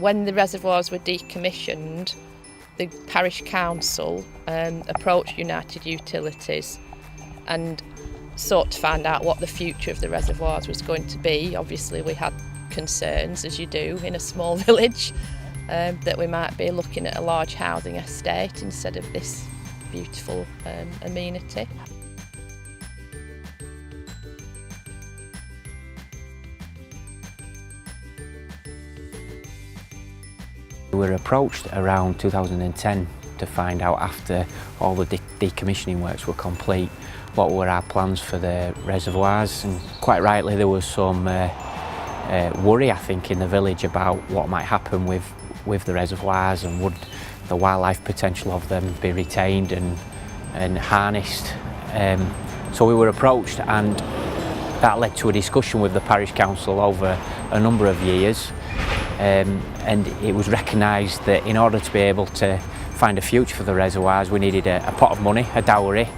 When the reservoirs were decommissioned, the Parish Council approached United Utilities and sought to find out what the future of the reservoirs was going to be. Obviously we had concerns, as you do in a small village, that we might be looking at a large housing estate instead of this beautiful amenity. We were approached around 2010 to find out, after all the decommissioning works were complete, what were our plans for the reservoirs, and quite rightly there was some worry, I think, in the village about what might happen with the reservoirs, and would the wildlife potential of them be retained and harnessed. So we were approached, and that led to a discussion with the Parish Council over a number of years. And it was recognised that in order to be able to find a future for the reservoirs, we needed a pot of money, a dowry,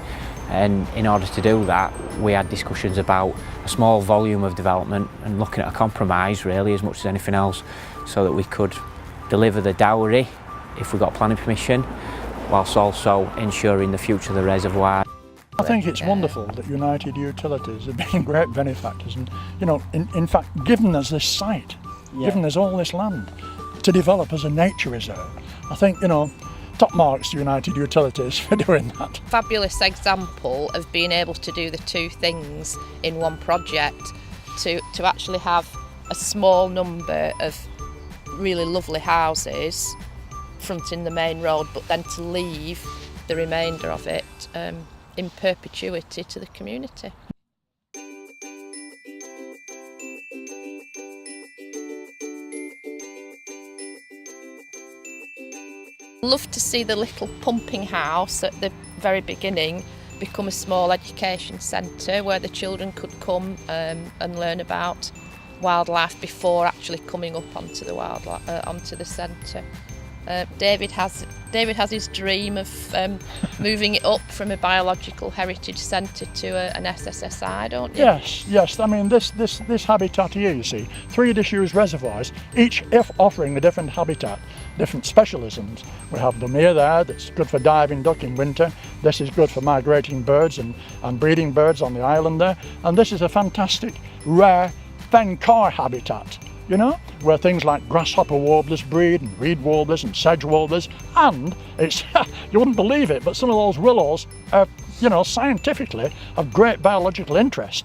and in order to do that we had discussions about a small volume of development and looking at a compromise really as much as anything else, so that we could deliver the dowry if we got planning permission, whilst also ensuring the future of the reservoir. I think it's wonderful that United Utilities have been great benefactors and, you know, in fact given us this site, given us all this land to develop as a nature reserve. I think, you know, top marks to United Utilities for doing that. Fabulous example of being able to do the two things in one project, to actually have a small number of really lovely houses fronting the main road, but then to leave the remainder of it in perpetuity to the community. Love to see the little pumping house at the very beginning become a small education centre where the children could come and learn about wildlife before actually coming up onto the centre. David has his dream of moving it up from a biological heritage centre to an SSSI, don't you? Yes. I mean, this habitat here, you see, 3 disused reservoirs, each offering a different habitat, different specialisms. We have the mere there, that's good for diving duck in winter. This is good for migrating birds and breeding birds on the island there. And this is a fantastic, rare fen car habitat, you know, where things like grasshopper warblers breed, and reed warblers and sedge warblers, and it's, you wouldn't believe it, but some of those willows are, you know, scientifically of great biological interest.